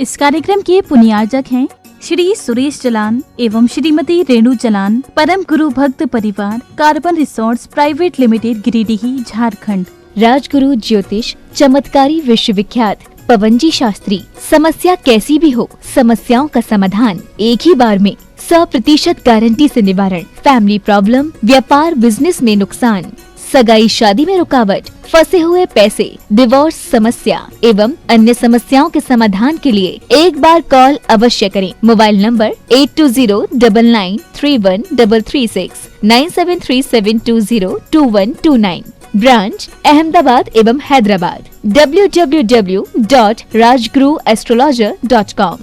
इस कार्यक्रम के पुण्यार्जक हैं श्री सुरेश जलान एवं श्रीमती रेणु जलान, परम गुरु भक्त परिवार, carbon resorts private limited, Giridih, Jharkhand. Rajguru ज्योतिष चमत्कारी विश्वविख्यात पवन जी शास्त्री। समस्या कैसी भी हो, समस्याओं का समाधान एक ही बार में, 100% गारंटी से निवारण। फैमिली प्रॉब्लम, व्यापार बिजनेस में नुकसान, सगाई शादी में रुकावट, फंसे हुए पैसे, डिवोर्स समस्या एवं अन्य समस्याओं के समाधान के लिए एक बार कॉल अवश्य करें। Mobile number 8209931336, 9737202129। ब्रांच अहमदाबाद एवं हैदराबाद। www.rajguruastrologer.com।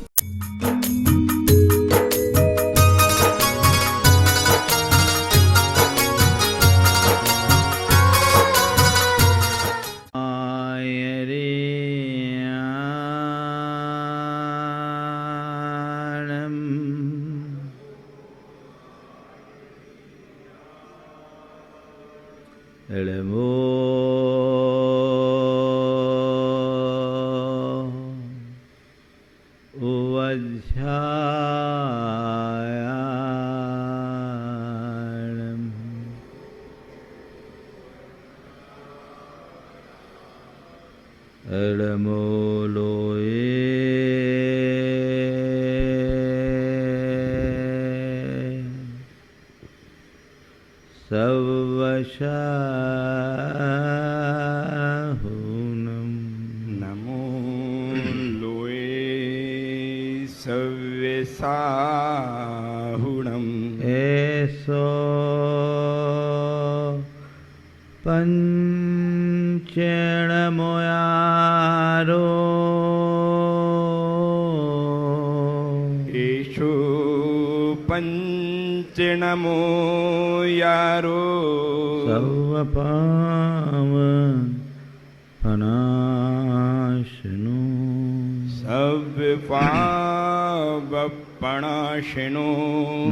नमो लोए सव्यसाहुणम् ऐसो पंचणमोयारो एषो पंचणमो यारो सर्वपावपनाशनो सर्वपावपनाशनो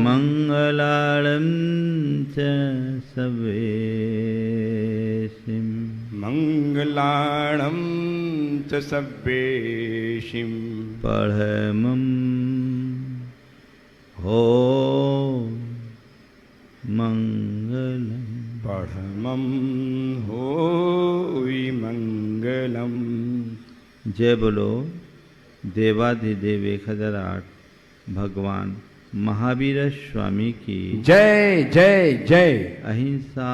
मंगलालं च सवेशिं मंगलाणं च सव्येशिं पढ़मं हो मंगलम् पढ़मं होई मंगलम्। जय बोलो देवाधिदेव 1008 भगवान महावीर स्वामी की जय जय जय। अहिंसा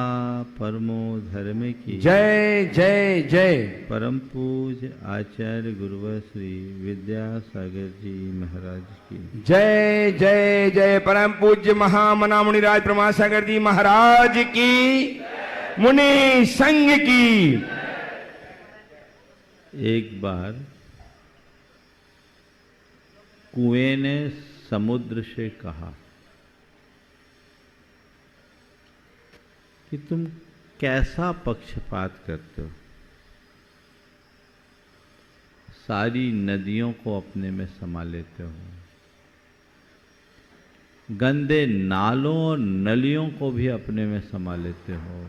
परमो धर्म की जय जय जय। परम पूज्य आचार्य गुरुवर श्री विद्यासागर जी महाराज की जय जय जय। परम पूज्य महामना मुनिराज प्रमासागर जी महाराज की, मुनि संघ की। एक बार कुएं ने समुद्र से कहा कि तुम कैसा पक्षपात करते हो, सारी नदियों को अपने में समा लेते हो, गंदे नालों और नलियों को भी अपने में समा लेते हो,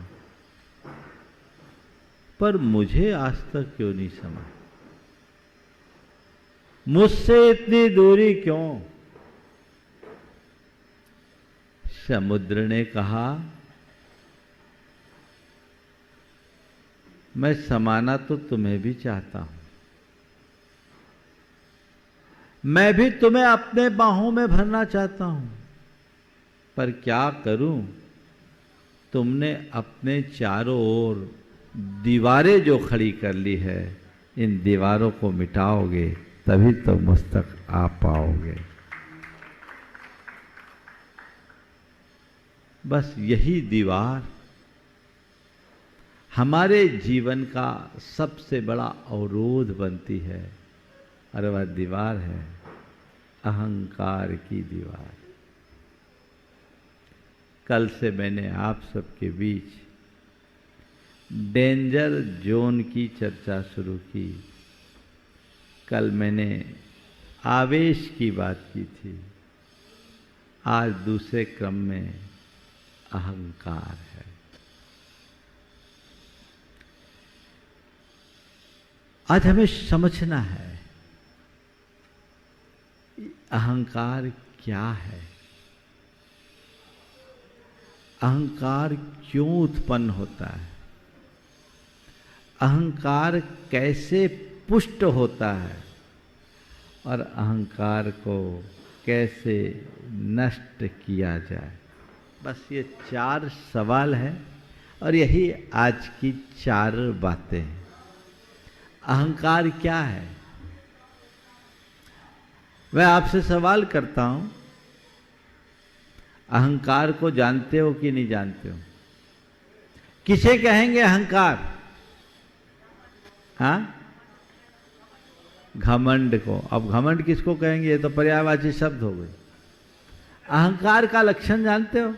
पर मुझे आज तक क्यों नहीं समा? मुझसे इतनी दूरी क्यों? समुद्र ने कहा, मैं समाना तो तुम्हें भी चाहता हूं, मैं भी तुम्हें अपने बाहों में भरना चाहता हूं, पर क्या करूं, तुमने अपने चारों ओर दीवारें जो खड़ी कर ली है, इन दीवारों को मिटाओगे तभी तो मुझ तक आ पाओगे। बस यही दीवार हमारे जीवन का सबसे बड़ा अवरोध बनती है, और वह दीवार है अहंकार की दीवार। कल से मैंने आप सबके बीच डेंजर जोन की चर्चा शुरू की। कल मैंने आवेश की बात की थी, आज दूसरे क्रम में अहंकार है। आज हमें समझना है अहंकार क्या है, अहंकार क्यों उत्पन्न होता है, अहंकार कैसे पुष्ट होता है और अहंकार को कैसे नष्ट किया जाए। बस ये 4 सवाल हैं और यही आज की 4 बातें हैं। अहंकार क्या है? मैं आपसे सवाल करता हूं, अहंकार को जानते हो कि नहीं जानते हो? किसे कहेंगे अहंकार? हाँ, घमंड को। अब घमंड किसको कहेंगे? ये तो पर्यायवाची शब्द हो गए। अहंकार का लक्षण जानते हो?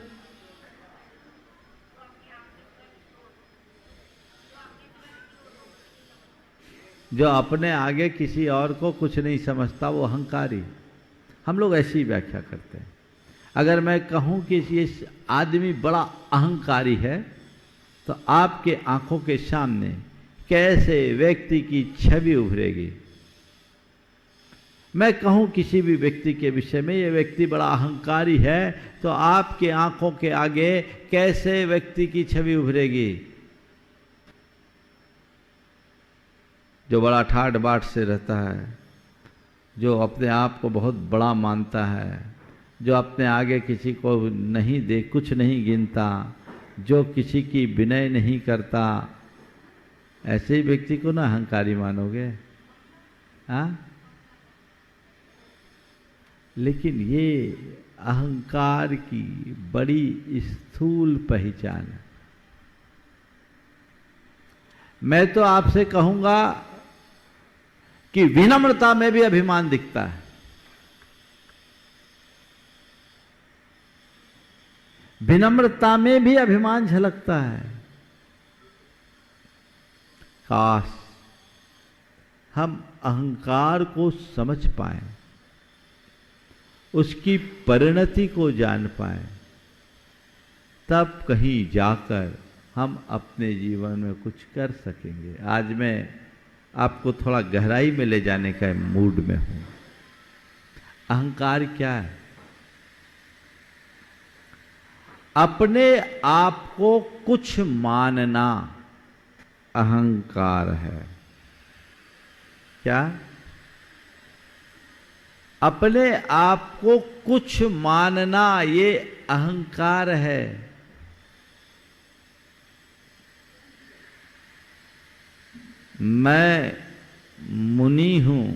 जो अपने आगे किसी और को कुछ नहीं समझता वो अहंकारी। हम लोग ऐसी व्याख्या करते हैं। अगर मैं कहूं कि ये आदमी बड़ा अहंकारी है तो आपके आंखों के सामने कैसे व्यक्ति की छवि उभरेगी। मैं कहूं किसी भी व्यक्ति के विषय में ये व्यक्ति बड़ा अहंकारी है तो आपके आंखों के आगे कैसे व्यक्ति की छवि उभरेगी? जो बड़ा ठाट बाट से रहता है, जो अपने आप को बहुत बड़ा मानता है, जो अपने आगे किसी को नहीं दे, कुछ नहीं गिनता, जो किसी की विनय नहीं करता, ऐसे ही व्यक्ति को ना अहंकारी मानोगे? हाँ, लेकिन ये अहंकार की बड़ी स्थूल पहचान है। मैं तो आपसे कहूंगा कि विनम्रता में भी अभिमान दिखता है। विनम्रता में भी अभिमान झलकता है। काश हम अहंकार को समझ पाए, उसकी परिणति को जान पाए, तब कहीं जाकर हम अपने जीवन में कुछ कर सकेंगे। आज मैं आपको थोड़ा गहराई में ले जाने का मूड में हूं। अहंकार क्या है? अपने आप को कुछ मानना अहंकार है। क्या? अपने आप को कुछ मानना ये अहंकार है। मैं मुनि हूं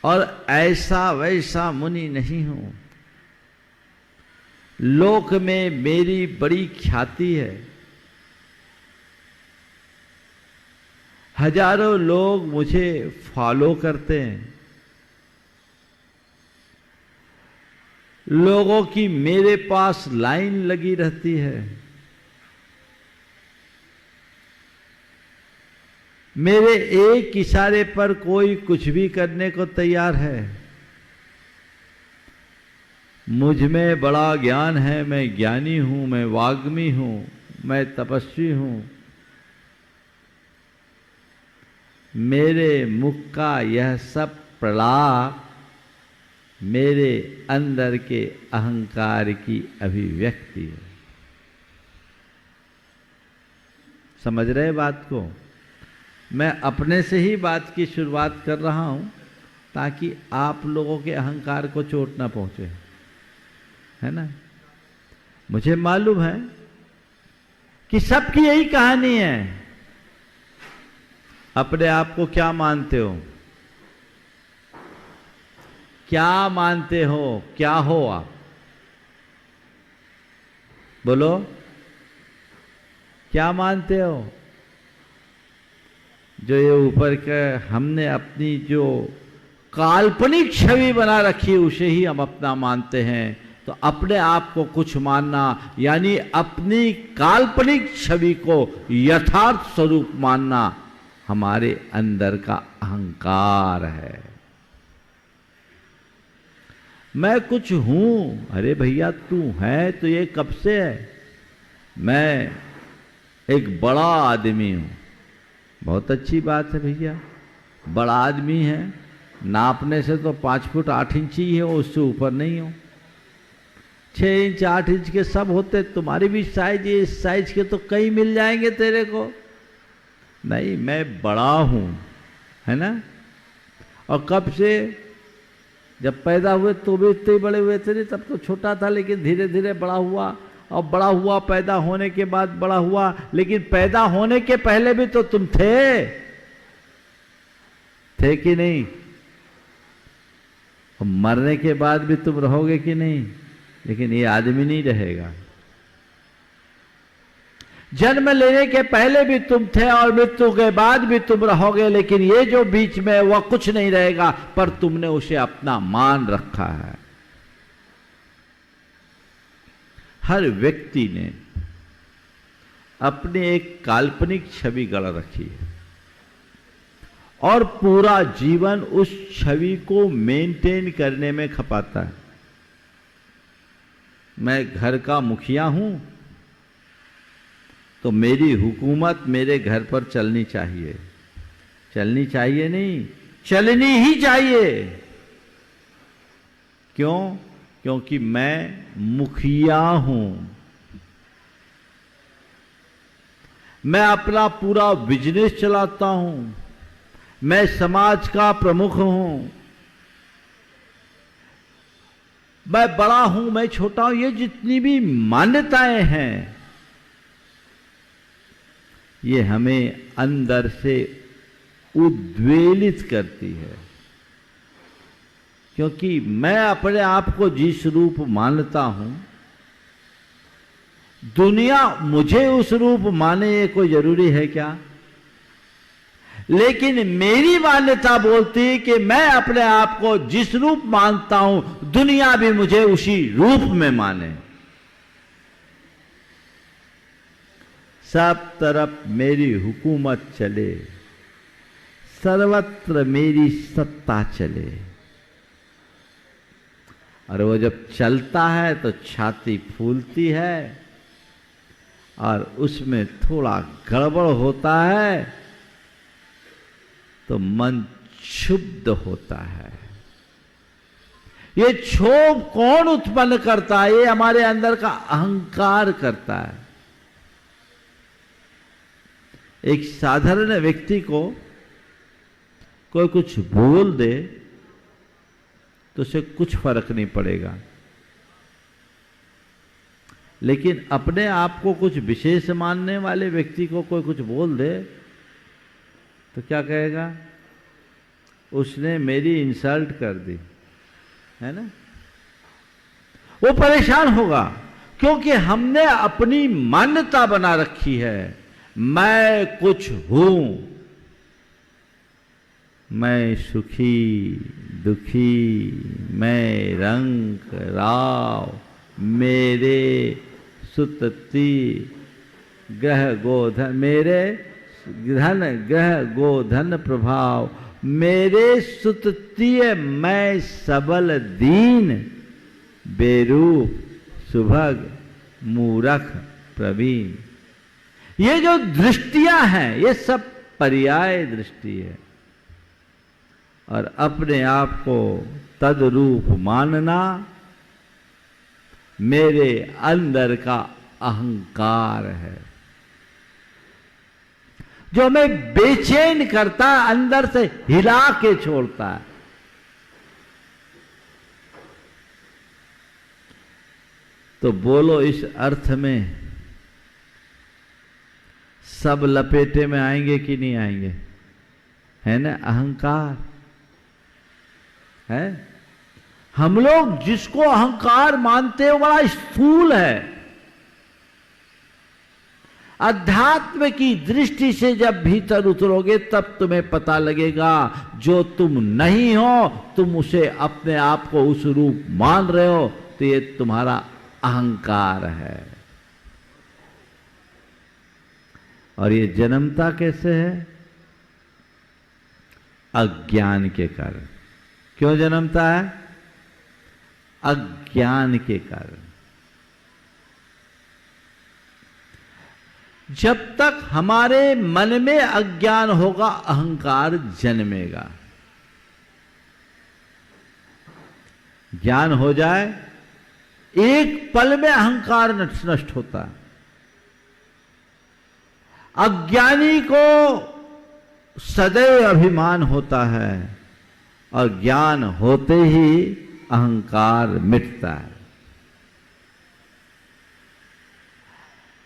और ऐसा वैसा मुनि नहीं हूं। लोक में मेरी बड़ी ख्याति है। हजारों लोग मुझे फॉलो करते हैं। लोगों की मेरे पास लाइन लगी रहती है। मेरे एक इशारे पर कोई कुछ भी करने को तैयार है। मुझ में बड़ा ज्ञान है, मैं ज्ञानी हूं, मैं वाग्मी हूं, मैं तपस्वी हूं। मेरे मुख का यह सब प्रलाप मेरे अंदर के अहंकार की अभिव्यक्ति है। समझ रहे बात को? मैं अपने से ही बात की शुरुआत कर रहा हूं ताकि आप लोगों के अहंकार को चोट ना पहुंचे, है ना? मुझे मालूम है कि सबकी यही कहानी है। अपने आप को क्या मानते हो? क्या मानते हो? क्या हो आप? बोलो, क्या मानते हो? जो ये ऊपर के हमने अपनी जो काल्पनिक छवि बना रखी है उसे ही हम अपना मानते हैं। तो अपने आप को कुछ मानना यानी अपनी काल्पनिक छवि को यथार्थ स्वरूप मानना हमारे अंदर का अहंकार है। मैं कुछ हूं। अरे भैया तू है तो ये कब से है? मैं एक बड़ा आदमी हूं। बहुत अच्छी बात है भैया, बड़ा आदमी है नापने से तो 5 फुट 8 इंच ही है, उससे ऊपर नहीं हो। 6 इंच 8 इंच के सब होते, तुम्हारी भी साइज है, इस साइज के तो कई मिल जाएंगे तेरे को। नहीं, मैं बड़ा हूं, है ना। और कब से, जब पैदा हुए तो भी इतने बड़े हुए थे नहीं, तब तो छोटा था, लेकिन धीरे धीरे बड़ा हुआ और बड़ा हुआ, पैदा होने के बाद बड़ा हुआ। लेकिन पैदा होने के पहले भी तो तुम थे कि नहीं? और मरने के बाद भी तुम रहोगे कि नहीं? लेकिन ये आदमी नहीं रहेगा। जन्म लेने के पहले भी तुम थे और मृत्यु के बाद भी तुम रहोगे, लेकिन ये जो बीच में है वह कुछ नहीं रहेगा, पर तुमने उसे अपना मान रखा है। हर व्यक्ति ने अपनी एक काल्पनिक छवि गढ़ रखी है और पूरा जीवन उस छवि को मेंटेन करने में खपाता है। मैं घर का मुखिया हूं तो मेरी हुकूमत मेरे घर पर चलनी चाहिए। चलनी चाहिए नहीं, चलनी ही चाहिए। क्यों? क्योंकि मैं मुखिया हूं। मैं अपना पूरा बिजनेस चलाता हूं, मैं समाज का प्रमुख हूं, मैं बड़ा हूं, मैं छोटा हूं, ये जितनी भी मान्यताएं हैं ये हमें अंदर से उद्वेलित करती है। क्योंकि मैं अपने आप को जिस रूप मानता हूं, दुनिया मुझे उस रूप माने ये कोई जरूरी है क्या? लेकिन मेरी मान्यता बोलती है कि मैं अपने आप को जिस रूप मानता हूं, दुनिया भी मुझे उसी रूप में माने। सब तरफ मेरी हुकूमत चले, सर्वत्र मेरी सत्ता चले। और वो जब चलता है तो छाती फूलती है और उसमें थोड़ा गड़बड़ होता है तो मन क्षुब्ध होता है। ये क्षोभ कौन उत्पन्न करता है? ये हमारे अंदर का अहंकार करता है। एक साधारण व्यक्ति को कोई कुछ बोल दे तो उसे कुछ फर्क नहीं पड़ेगा, लेकिन अपने आप को कुछ विशेष मानने वाले व्यक्ति को कोई कुछ बोल दे तो क्या कहेगा? उसने मेरी इंसल्ट कर दी, है ना। वो परेशान होगा, क्योंकि हमने अपनी मान्यता बना रखी है, मैं कुछ हूं, मैं सुखी दुखी, मैं रंग राव, मेरे सुतती ग्रह गोधन, मेरे धन ग्रह गोधन प्रभाव, मेरे सुततीय मैं सबल दीन, बेरूप सुभग मूरख प्रवीण। ये जो दृष्टियां हैं ये सब पर्याय दृष्टि है। और अपने आप को तदरूप मानना मेरे अंदर का अहंकार है, जो हमें बेचैन करता है, अंदर से हिला के छोड़ता है। तो बोलो, इस अर्थ में सब लपेटे में आएंगे कि नहीं आएंगे? है ना, अहंकार है। हम लोग जिसको अहंकार मानते हैं वो बड़ा स्थूल है। अध्यात्म की दृष्टि से जब भीतर उतरोगे तब तुम्हें पता लगेगा जो तुम नहीं हो, तुम उसे अपने आप को उस रूप मान रहे हो, तो ये तुम्हारा अहंकार है। और ये जन्मता कैसे है? अज्ञान के कारण। क्यों जन्मता है? अज्ञान के कारण। जब तक हमारे मन में अज्ञान होगा, अहंकार जन्मेगा। ज्ञान हो जाए, एक पल में अहंकार नष्ट होता है। अज्ञानी को सदैव अभिमान होता है और ज्ञान होते ही अहंकार मिटता है।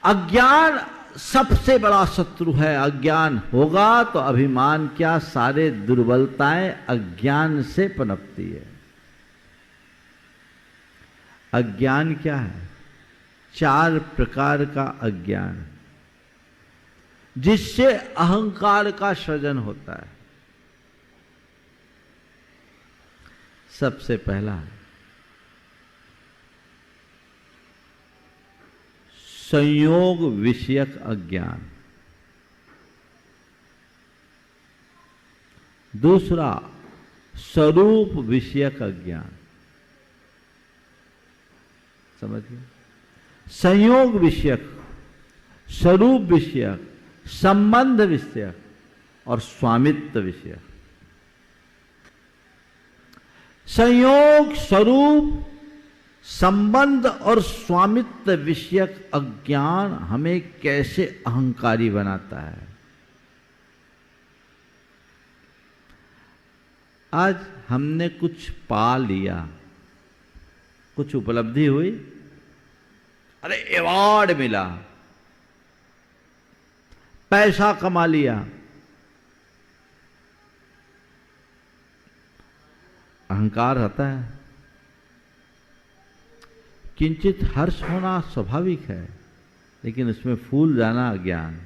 अज्ञान सबसे बड़ा शत्रु है। अज्ञान होगा तो अभिमान क्या, सारे दुर्बलताएं अज्ञान से पनपती है। अज्ञान क्या है? 4 प्रकार का अज्ञान जिससे अहंकार का सृजन होता है। सबसे पहला संयोग विषयक अज्ञान, दूसरा स्वरूप विषयक अज्ञान। समझिए, संयोग विषयक, स्वरूप विषयक, संबंध विषयक और स्वामित्व विषयक। संयोग, स्वरूप, संबंध और स्वामित्व विषयक अज्ञान हमें कैसे अहंकारी बनाता है। आज हमने कुछ पा लिया, कुछ उपलब्धि हुई, अरे अवार्ड मिला, पैसा कमा लिया, अहंकार आता है। किंचित हर्ष होना स्वाभाविक है, लेकिन उसमें फूल जाना अज्ञान।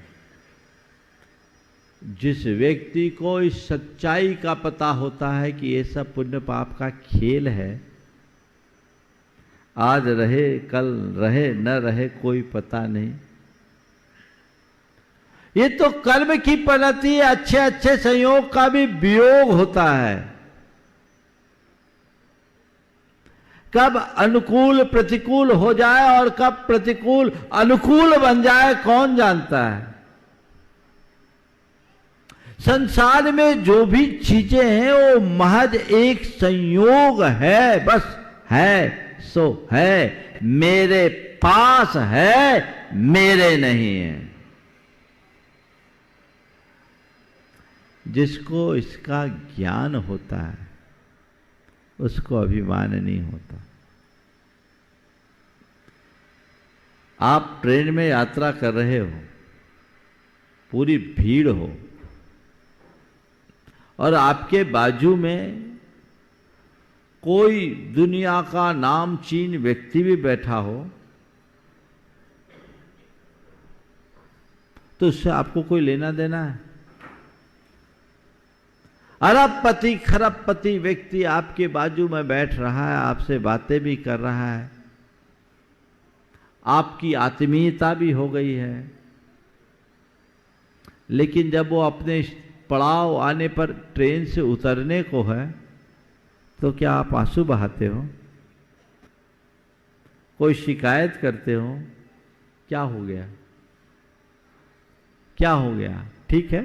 जिस व्यक्ति को इस सच्चाई का पता होता है कि ये सब पुण्य पाप का खेल है, आज रहे कल रहे न रहे कोई पता नहीं, ये तो कर्म की परिणति है। अच्छे अच्छे संयोग का भी वियोग होता है। कब अनुकूल प्रतिकूल हो जाए और कब प्रतिकूल अनुकूल बन जाए कौन जानता है। संसार में जो भी चीजें हैं वो महज एक संयोग है, बस है सो है, मेरे पास है, मेरे नहीं है। जिसको इसका ज्ञान होता है उसको अभिमान नहीं होता। आप ट्रेन में यात्रा कर रहे हो, पूरी भीड़ हो और आपके बाजू में कोई दुनिया का नामचीन व्यक्ति भी बैठा हो, तो उससे आपको कोई लेना देना है? अरबपति खरबपति व्यक्ति आपके बाजू में बैठ रहा है, आपसे बातें भी कर रहा है, आपकी आत्मीयता भी हो गई है, लेकिन जब वो अपने पड़ाव आने पर ट्रेन से उतरने को है तो क्या आप आंसू बहाते हो? कोई शिकायत करते हो? क्या हो गया? क्या हो गया? ठीक है,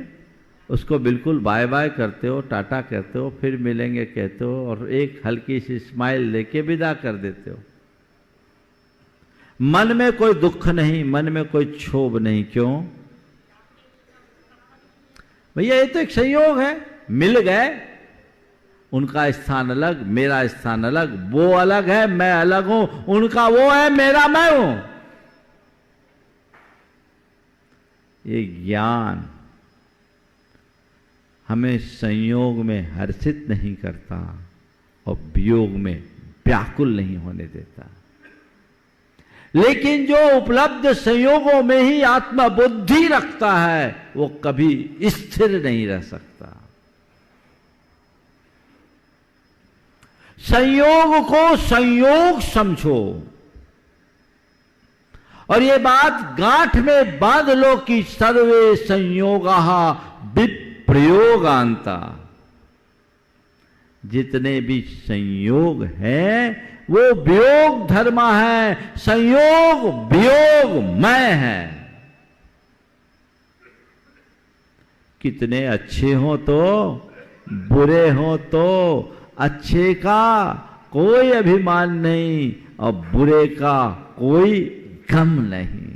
उसको बिल्कुल बाय बाय करते हो, टाटा कहते हो, फिर मिलेंगे कहते हो और एक हल्की सी स्माइल देके विदा कर देते हो। मन में कोई दुख नहीं, मन में कोई क्षोभ नहीं। क्यों? भैया ये तो एक संयोग है, मिल गए, उनका स्थान अलग, मेरा स्थान अलग, वो अलग है, मैं अलग हूं, उनका वो है, मेरा मैं हूं। ये ज्ञान हमें संयोग में हर्षित नहीं करता और वियोग में व्याकुल नहीं होने देता। लेकिन जो उपलब्ध संयोगों में ही आत्मबुद्धि रखता है वो कभी स्थिर नहीं रह सकता। संयोग को संयोग समझो और ये बात गांठ में बांध लो कि सर्वे संयोगाः विप्रयोगान्ता। जितने भी संयोग हैं वो वियोग धर्म है, संयोग वियोग मैं है। कितने अच्छे हो तो, बुरे हो तो, अच्छे का कोई अभिमान नहीं और बुरे का कोई गम नहीं।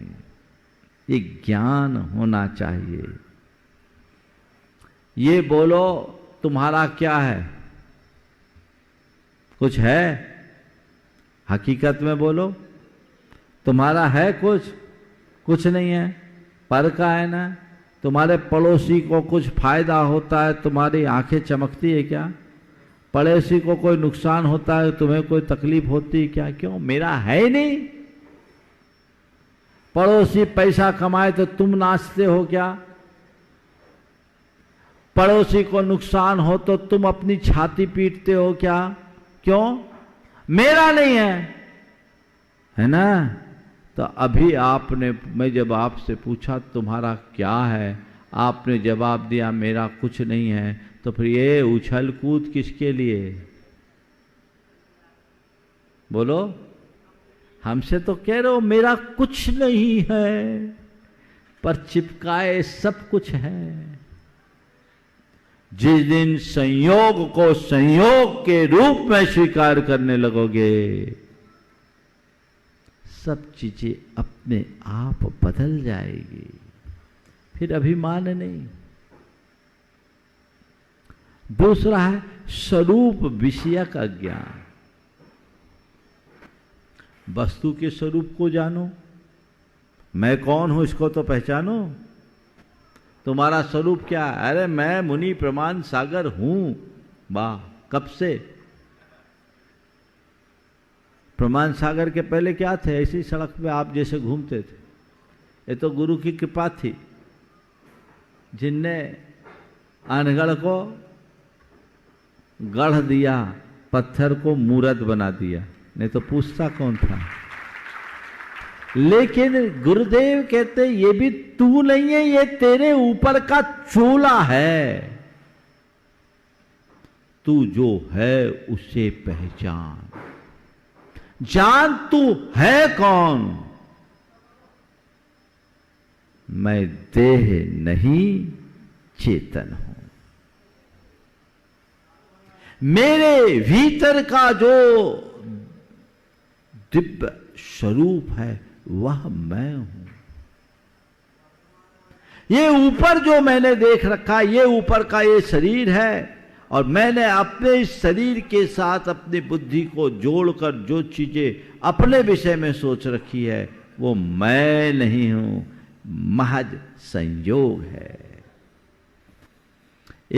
ये ज्ञान होना चाहिए। ये बोलो तुम्हारा क्या है? कुछ है? हकीकत में बोलो तुम्हारा है कुछ? कुछ नहीं है, पर का है ना। तुम्हारे पड़ोसी को कुछ फायदा होता है, तुम्हारी आंखें चमकती है क्या? पड़ोसी को कोई नुकसान होता है, तुम्हें कोई तकलीफ होती है क्या? क्यों? मेरा है ही नहीं। पड़ोसी पैसा कमाए तो तुम नाचते हो क्या? पड़ोसी को नुकसान हो तो तुम अपनी छाती पीटते हो क्या? क्यों? मेरा नहीं है ना। तो अभी आपने, मैं जब आपसे पूछा तुम्हारा क्या है, आपने जवाब दिया मेरा कुछ नहीं है, तो फिर ये उछल कूद किसके लिए? बोलो। हमसे तो कह रहे हो मेरा कुछ नहीं है, पर चिपकाए सब कुछ है। जिस दिन संयोग को संयोग के रूप में स्वीकार करने लगोगे, सब चीजें अपने आप बदल जाएगी। फिर अभिमान नहीं। दूसरा है स्वरूप विषयक अज्ञान। वस्तु के स्वरूप को जानो। मैं कौन हूं इसको तो पहचानो। तुम्हारा स्वरूप क्या है? अरे मैं मुनि प्रमाण सागर हूं। वाह, कब से? प्रमाण सागर के पहले क्या थे? ऐसी सड़क पे आप जैसे घूमते थे। ये तो गुरु की कृपा थी, जिनने अनगढ़ को गढ़ दिया, पत्थर को मूरत बना दिया, नहीं तो पूछता कौन था। लेकिन गुरुदेव कहते ये भी तू नहीं है, ये तेरे ऊपर का चोला है। तू जो है उसे पहचान, जान तू है कौन। मैं देह नहीं चेतन हूं। मेरे भीतर का जो दिव्य स्वरूप है वह मैं हूं। ये ऊपर जो मैंने देख रखा, ये ऊपर का ये शरीर है, और मैंने अपने इस शरीर के साथ अपनी बुद्धि को जोड़कर जो चीजें अपने विषय में सोच रखी है वो मैं नहीं हूं, महज संयोग है।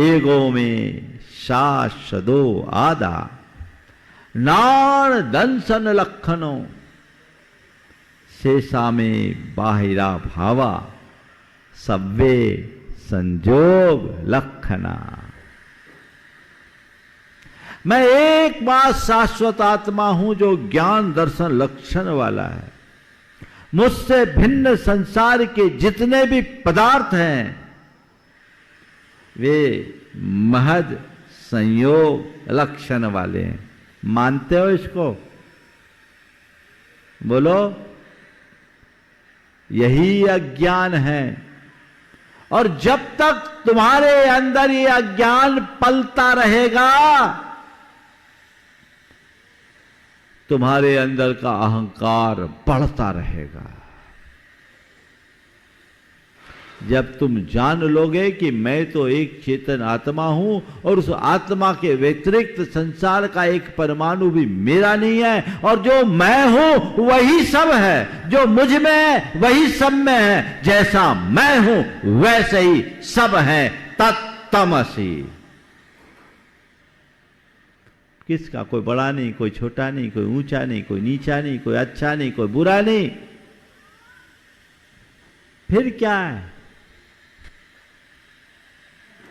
एगो में शाश्वतो आदा नाण दंसन लक्षणों शेषा में बाहिरा भावा सव्वे संजोग लक्षणा। मैं एक बात शाश्वत आत्मा हूं जो ज्ञान दर्शन लक्षण वाला है। मुझसे भिन्न संसार के जितने भी पदार्थ हैं वे महज संयोग लक्षण वाले हैं। मानते हो इसको? बोलो। यही अज्ञान है, और जब तक तुम्हारे अंदर ये अज्ञान पलता रहेगा तुम्हारे अंदर का अहंकार बढ़ता रहेगा। जब तुम जान लोगे कि मैं तो एक चेतन आत्मा हूं और उस आत्मा के व्यतिरिक्त संसार का एक परमाणु भी मेरा नहीं है, और जो मैं हूं वही सब है, जो मुझ में है वही सब में है, जैसा मैं हूं वैसे ही सब है, तत्तमसि। किसका कोई बड़ा नहीं, कोई छोटा नहीं, कोई ऊंचा नहीं, कोई नीचा नहीं, कोई अच्छा नहीं, कोई बुरा नहीं। फिर क्या है?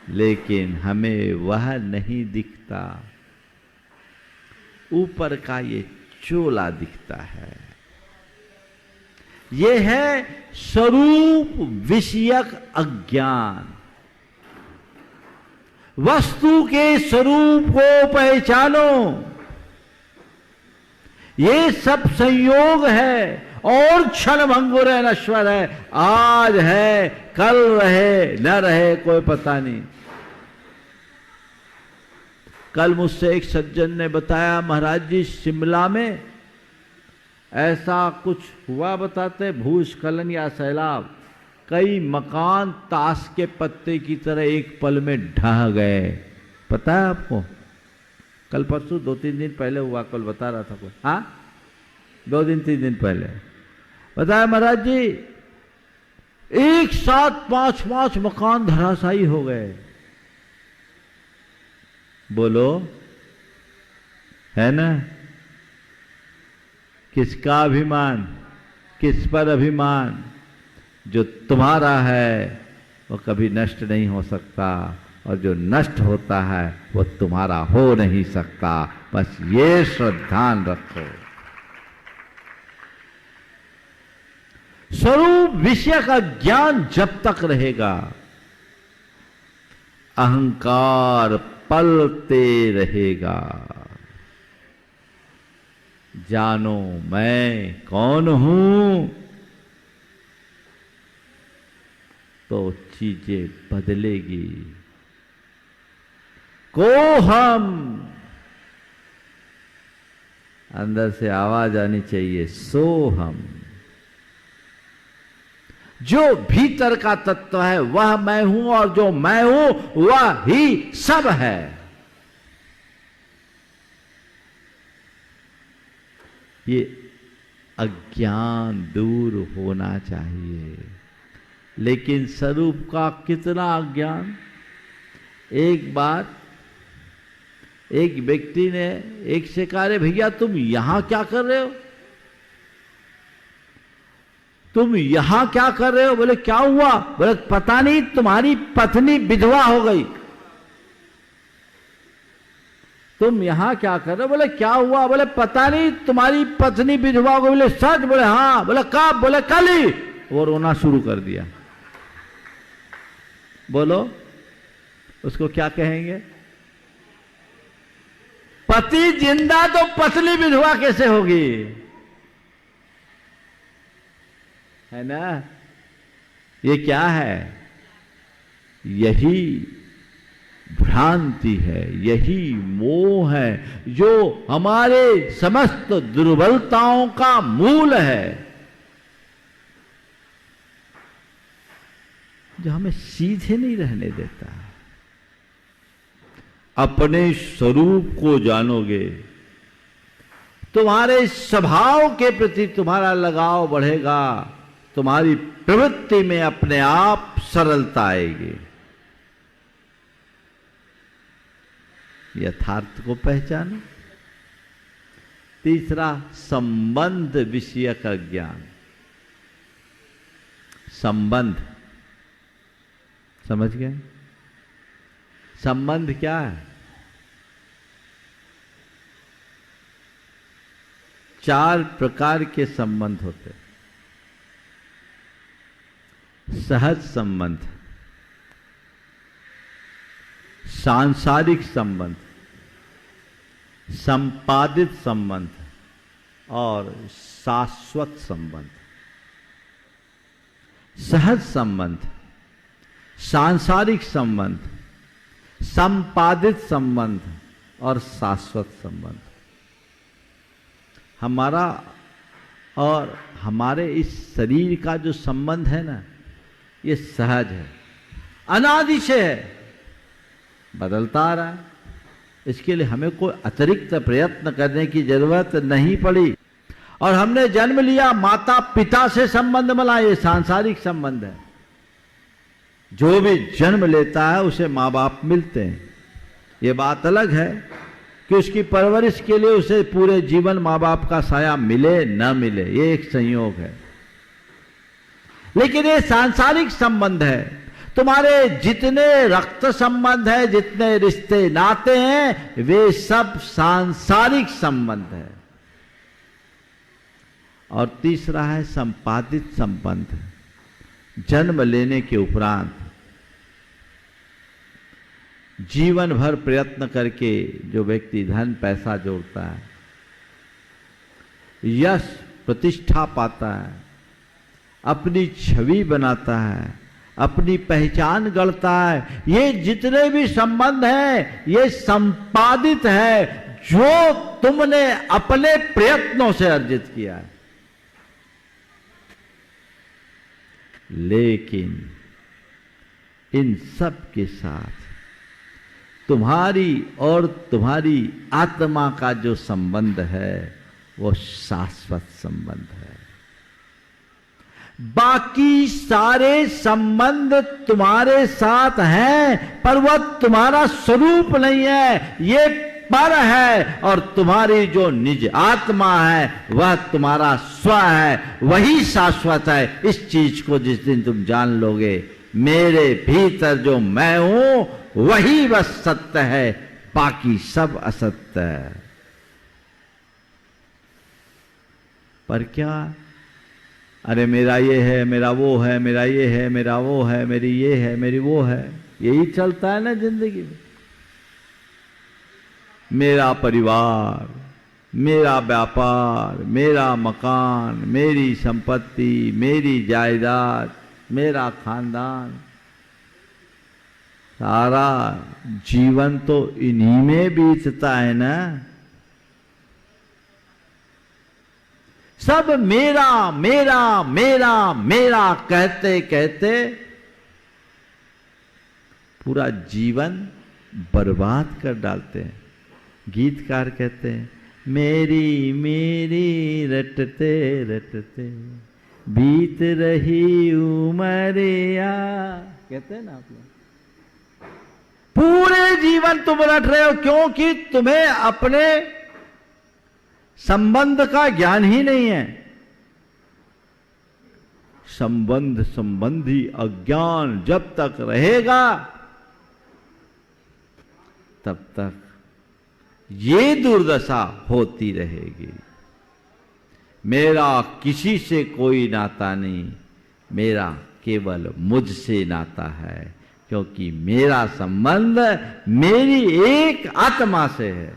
लेकिन हमें वह नहीं दिखता, ऊपर का ये चोला दिखता है। ये है स्वरूप विषयक अज्ञान। वस्तु के स्वरूप को पहचानो। ये सब संयोग है और क्षण भंगुर है, नश्वर है। आज है, कल रहे न रहे कोई पता नहीं। कल मुझसे एक सज्जन ने बताया, महाराज जी शिमला में ऐसा कुछ हुआ, बताते भूस्खलन या सैलाब, कई मकान ताश के पत्ते की तरह एक पल में ढह गए। पता है आपको? कल परसों 2-3 दिन पहले हुआ, कल बता रहा था कोई, हाँ 2-3 दिन पहले बताया, महाराज जी एक साथ 5 मकान धराशायी हो गए। बोलो, है ना? किसका अभिमान, किस पर अभिमान? जो तुम्हारा है वो कभी नष्ट नहीं हो सकता, और जो नष्ट होता है वो तुम्हारा हो नहीं सकता। बस ये श्रद्धान रखो। स्वरूप विषय का ज्ञान जब तक रहेगा, अहंकार पलते रहेगा। जानो मैं कौन हूं, तो चीजें बदलेगी। को हम, अंदर से आवाज आनी चाहिए, सो हम। जो भीतर का तत्व है वह मैं हूं, और जो मैं हूं वह ही सब है। ये अज्ञान दूर होना चाहिए। लेकिन स्वरूप का कितना अज्ञान। एक बार एक व्यक्ति ने एक से कहा, रे भैया तुम यहां क्या कर रहे हो, तुम यहां क्या कर रहे हो? बोले क्या हुआ? बोले पता नहीं तुम्हारी पत्नी विधवा हो गई। तुम यहां क्या कर रहे हो? बोले क्या हुआ? बोले पता नहीं तुम्हारी पत्नी विधवा हो गई। बोले सच? बोले हाँ। बोले कब? बोले कल ही। वो रोना शुरू कर दिया। बोलो उसको क्या कहेंगे? पति जिंदा तो पत्नी विधवा कैसे होगी? है ना? ये क्या है? यही भ्रांति है, यही मोह है, जो हमारे समस्त दुर्बलताओं का मूल है, जो हमें सीधे नहीं रहने देता। अपने स्वरूप को जानोगे, तुम्हारे स्वभाव के प्रति तुम्हारा लगाव बढ़ेगा, तुम्हारी प्रवृत्ति में अपने आप सरलता आएगी। यथार्थ को पहचानो। तीसरा, संबंध विषय का ज्ञान। संबंध, समझ गए? संबंध क्या है? 4 प्रकार के संबंध होते हैं। सहज संबंध, सांसारिक संबंध, संपादित संबंध और शाश्वत संबंध। सहज संबंध, सांसारिक संबंध, संपादित संबंध और शाश्वत संबंध हमारा और हमारे इस शरीर का जो संबंध है ना, ये सहज है, अनादि से है, बदलता आ रहा है। इसके लिए हमें कोई अतिरिक्त प्रयत्न करने की जरूरत नहीं पड़ी। और हमने जन्म लिया, माता पिता से संबंध बना, ये सांसारिक संबंध है। जो भी जन्म लेता है उसे माँ बाप मिलते हैं। ये बात अलग है कि उसकी परवरिश के लिए उसे पूरे जीवन माँ बाप का साया मिले न मिले, ये एक संयोग है। लेकिन ये सांसारिक संबंध है। तुम्हारे जितने रक्त संबंध है, जितने रिश्ते नाते हैं, वे सब सांसारिक संबंध है। और तीसरा है संपादित संबंध। जन्म लेने के उपरांत जीवन भर प्रयत्न करके जो व्यक्ति धन पैसा जोड़ता है, यश प्रतिष्ठा पाता है, अपनी छवि बनाता है, अपनी पहचान गढ़ता है। ये जितने भी संबंध हैं ये संपादित है जो तुमने अपने प्रयत्नों से अर्जित किया है। लेकिन इन सब के साथ तुम्हारी और तुम्हारी आत्मा का जो संबंध है वो शाश्वत संबंध है। बाकी सारे संबंध तुम्हारे साथ हैं पर वह तुम्हारा स्वरूप नहीं है, ये पर है। और तुम्हारी जो निज आत्मा है वह तुम्हारा स्व है, वही शाश्वत है। इस चीज को जिस दिन तुम जान लोगे, मेरे भीतर जो मैं हूं वही बस सत्य है, बाकी सब असत्य है। पर क्या, अरे मेरा ये है, मेरा वो है, मेरा ये है, मेरा वो है, मेरी ये है, मेरी वो है, यही चलता है ना जिंदगी में। मेरा परिवार, मेरा व्यापार, मेरा मकान, मेरी संपत्ति, मेरी जायदाद, मेरा खानदान, सारा जीवन तो इन्हीं में बीतता है ना। सब मेरा मेरा मेरा मेरा कहते कहते पूरा जीवन बर्बाद कर डालते हैं। गीतकार कहते हैं, मेरी मेरी रटते रटते बीत रही उमरिया, कहते हैं ना आप लोग। पूरे जीवन तुम रट रहे हो, क्योंकि तुम्हें अपने संबंध का ज्ञान ही नहीं है। संबंध संबंधी अज्ञान जब तक रहेगा तब तक ये दुर्दशा होती रहेगी। मेरा किसी से कोई नाता नहीं, मेरा केवल मुझसे नाता है, क्योंकि मेरा संबंध मेरी एक आत्मा से है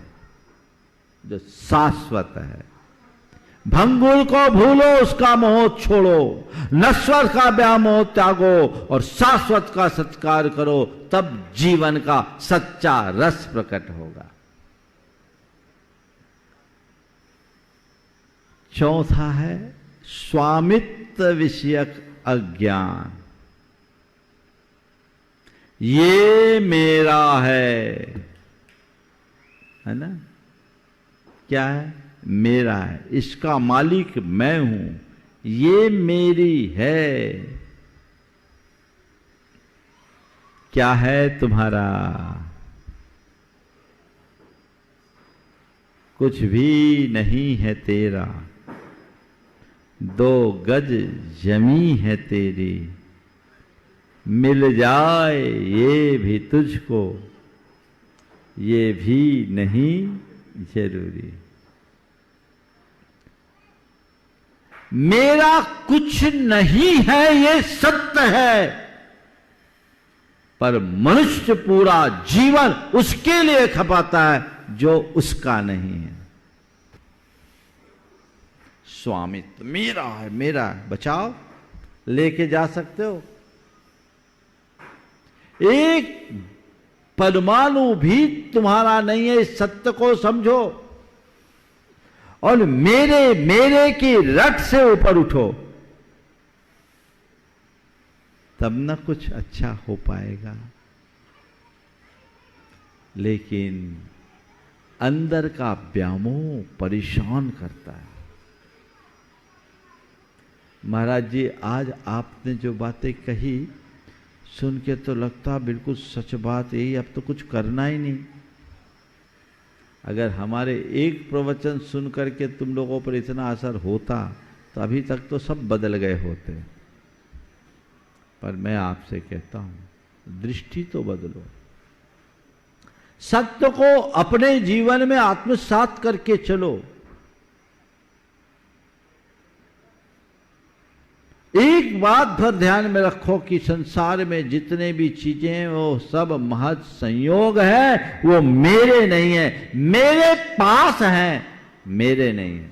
जो शाश्वत है। भंगुर को भूलो, उसका मोह छोड़ो, नश्वर का व्यामोह त्यागो और शाश्वत का सत्कार करो, तब जीवन का सच्चा रस प्रकट होगा। चौथा है स्वामित्व विषयक अज्ञान। ये मेरा है ना, क्या है? मेरा है, इसका मालिक मैं हूं, ये मेरी है। क्या है तुम्हारा? कुछ भी नहीं है तेरा, 2 गज जमी है तेरी, मिल जाए ये भी तुझको, ये भी नहीं जरूरी। मेरा कुछ नहीं है ये सत्य है, पर मनुष्य पूरा जीवन उसके लिए खपाता है जो उसका नहीं है। स्वामित्व मेरा है, मेरा है, बचाओ, लेके जा सकते हो। एक परमाणु भी तुम्हारा नहीं है, इस सत्य को समझो और मेरे मेरे की रट से ऊपर उठो, तब न कुछ अच्छा हो पाएगा। लेकिन अंदर का व्यामोह परेशान करता है। महाराज जी, आज आपने जो बातें कही सुन के तो लगता बिल्कुल सच बात, यही अब तो कुछ करना ही नहीं। अगर हमारे एक प्रवचन सुन करके तुम लोगों पर इतना असर होता तो अभी तक तो सब बदल गए होते। पर मैं आपसे कहता हूं, दृष्टि तो बदलो, सत्य को अपने जीवन में आत्मसात करके चलो। एक बात भर ध्यान में रखो कि संसार में जितने भी चीजें हैं वो सब महज संयोग है, वो मेरे नहीं है। मेरे पास है, मेरे नहीं है।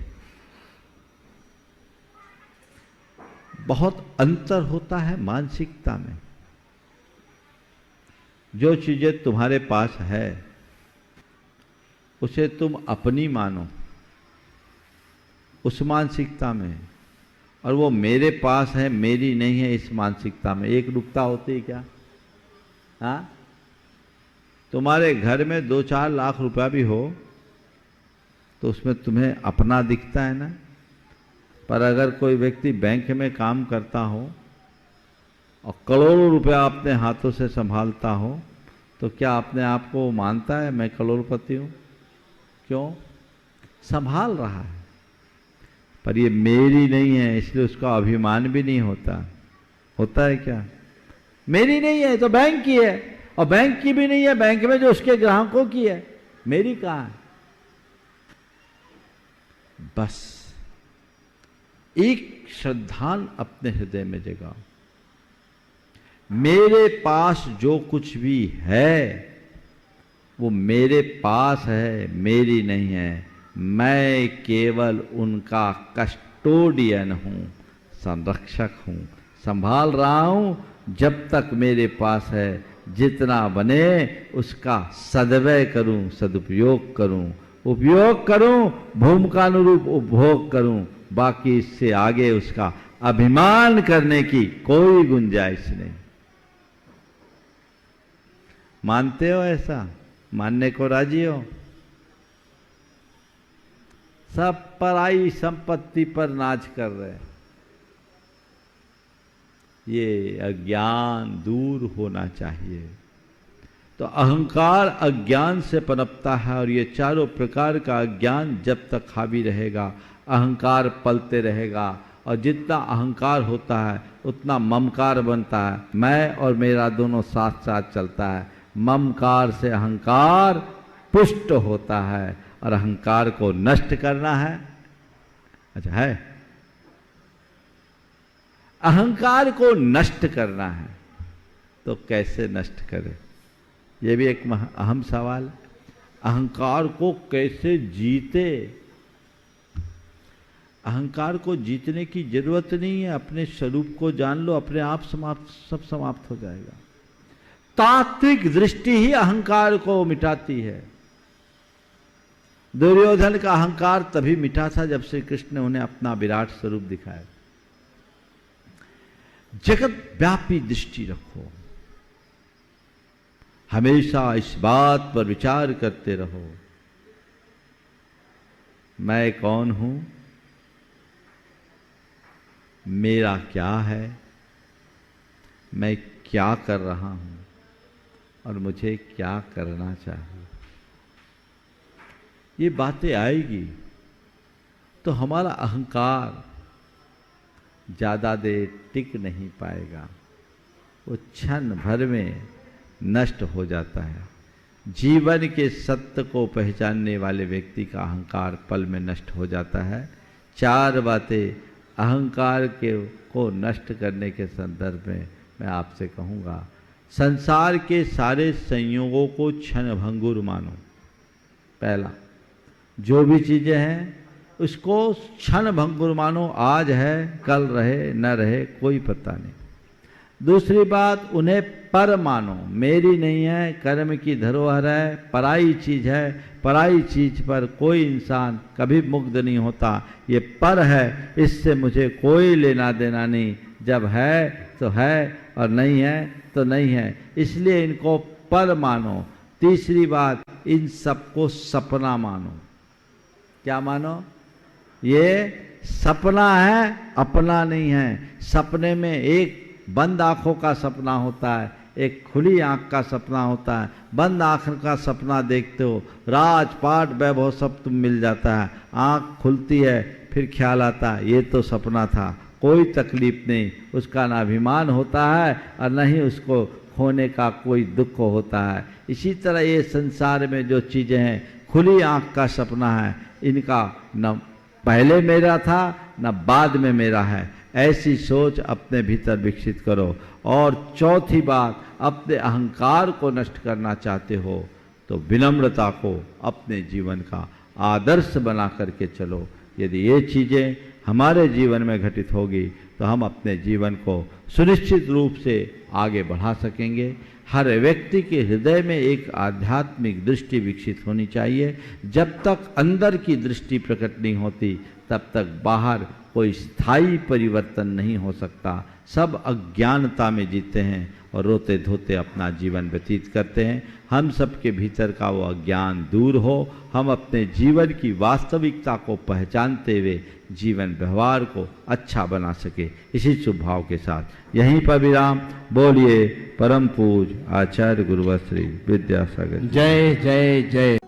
बहुत अंतर होता है मानसिकता में। जो चीजें तुम्हारे पास है उसे तुम अपनी मानो उस मानसिकता में, और वो मेरे पास है मेरी नहीं है इस मानसिकता में एक रूपता होती है क्या? हाँ, तुम्हारे घर में 2-4 लाख रुपया भी हो तो उसमें तुम्हें अपना दिखता है ना। पर अगर कोई व्यक्ति बैंक में काम करता हो और करोड़ों रुपया अपने हाथों से संभालता हो तो क्या अपने आप को मानता है मैं करोड़पति हूं? क्यों? संभाल रहा है, पर ये मेरी नहीं है इसलिए उसका अभिमान भी नहीं होता। होता है क्या? मेरी नहीं है तो बैंक की है, और बैंक की भी नहीं है, बैंक में जो उसके ग्राहकों की है, मेरी कहां है? बस एक श्रद्धान अपने हृदय में जगाओ, मेरे पास जो कुछ भी है वो मेरे पास है, मेरी नहीं है। मैं केवल उनका कस्टोडियन हूं, संरक्षक हूं, संभाल रहा हूं। जब तक मेरे पास है जितना बने उसका सदव्यय करूं, सदुपयोग करूं, उपयोग करूं, भूमिकानुरूप उपभोग करूं। बाकी इससे आगे उसका अभिमान करने की कोई गुंजाइश नहीं। मानते हो ऐसा? मानने को राजी हो? सब पराई संपत्ति पर नाच कर रहे हैं। ये अज्ञान दूर होना चाहिए। तो अहंकार अज्ञान से पनपता है, और ये चारों प्रकार का अज्ञान जब तक हावी रहेगा अहंकार पलते रहेगा, और जितना अहंकार होता है उतना ममकार बनता है। मैं और मेरा दोनों साथ साथ चलता है। ममकार से अहंकार पुष्ट होता है, और अहंकार को नष्ट करना है। अच्छा है, अहंकार को नष्ट करना है तो कैसे नष्ट करें? यह भी एक अहम सवाल है। अहंकार को कैसे जीते? अहंकार को जीतने की जरूरत नहीं है। अपने स्वरूप को जान लो, अपने आप सब समाप्त हो जाएगा। तात्विक दृष्टि ही अहंकार को मिटाती है। दुर्योधन का अहंकार तभी मिटा था जब श्री कृष्ण ने उन्हें अपना विराट स्वरूप दिखाया। जगत व्यापी दृष्टि रखो, हमेशा इस बात पर विचार करते रहो, मैं कौन हूं, मेरा क्या है, मैं क्या कर रहा हूं और मुझे क्या करना चाहिए। ये बातें आएगी तो हमारा अहंकार ज्यादा देर टिक नहीं पाएगा, वो क्षण भर में नष्ट हो जाता है। जीवन के सत्य को पहचानने वाले व्यक्ति का अहंकार पल में नष्ट हो जाता है। 4 बातें अहंकार को नष्ट करने के संदर्भ में मैं आपसे कहूँगा। संसार के सारे संयोगों को क्षण भंगुर मानो। पहला, जो भी चीजें हैं उसको क्षण भंगुर मानो। आज है कल रहे न रहे कोई पता नहीं। दूसरी बात, उन्हें पर मानो, मेरी नहीं है, कर्म की धरोहर है, पराई चीज है, पराई चीज पर कोई इंसान कभी मुग्ध नहीं होता। ये पर है, इससे मुझे कोई लेना देना नहीं। जब है तो है और नहीं है तो नहीं है, इसलिए इनको पर मानो। तीसरी बात, इन सबको सपना मानो। क्या मानो? ये सपना है, अपना नहीं है। सपने में एक बंद आंखों का सपना होता है, एक खुली आंख का सपना होता है। बंद आंख का सपना देखते हो, राजपाट वैभव सब तुम मिल जाता है। आंख खुलती है फिर ख्याल आता है ये तो सपना था, कोई तकलीफ नहीं। उसका ना अभिमान होता है और न ही उसको खोने का कोई दुख होता है। इसी तरह ये संसार में जो चीज़ें हैं, खुली आंख का सपना है, इनका न पहले मेरा था न बाद में मेरा है। ऐसी सोच अपने भीतर विकसित करो। और चौथी बात, अपने अहंकार को नष्ट करना चाहते हो तो विनम्रता को अपने जीवन का आदर्श बना करके चलो। यदि ये चीज़ें हमारे जीवन में घटित होगी तो हम अपने जीवन को सुनिश्चित रूप से आगे बढ़ा सकेंगे। हर व्यक्ति के हृदय में एक आध्यात्मिक दृष्टि विकसित होनी चाहिए। जब तक अंदर की दृष्टि प्रकट नहीं होती तब तक बाहर कोई स्थायी परिवर्तन नहीं हो सकता। सब अज्ञानता में जीते हैं और रोते धोते अपना जीवन व्यतीत करते हैं। हम सबके भीतर का वो अज्ञान दूर हो, हम अपने जीवन की वास्तविकता को पहचानते हुए जीवन व्यवहार को अच्छा बना सके। इसी शुभ भाव के साथ यहीं पर विराम। बोलिए परम पूज आचार्य गुरुवर श्री विद्यासागर। जय जय जय।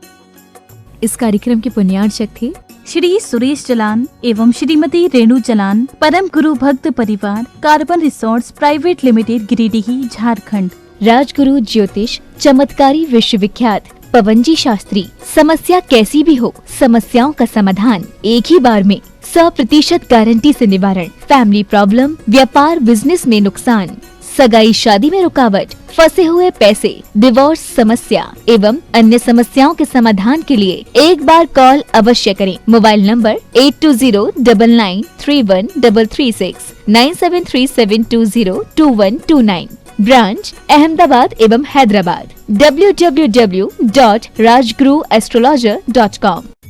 इस कार्यक्रम के पुण्यार्चक थे श्री सुरेश चलान एवं श्रीमती रेणु चलान, परम गुरु भक्त परिवार, carbon resorts private limited, Giridih, Jharkhand. Rajguru ज्योतिष चमत्कारी विश्वविख्यात पवनजी शास्त्री। समस्या कैसी भी हो, समस्याओं का समाधान एक ही बार में, 100% गारंटी से निवारण। फैमिली प्रॉब्लम, व्यापार बिजनेस में नुकसान, सगाई शादी में रुकावट, फंसे हुए पैसे, डिवोर्स समस्या एवं अन्य समस्याओं के समाधान के लिए एक बार कॉल अवश्य करें। Mobile number 8209931336, 9737202129। ब्रांच अहमदाबाद एवं हैदराबाद। www.rajguruastrologer.com।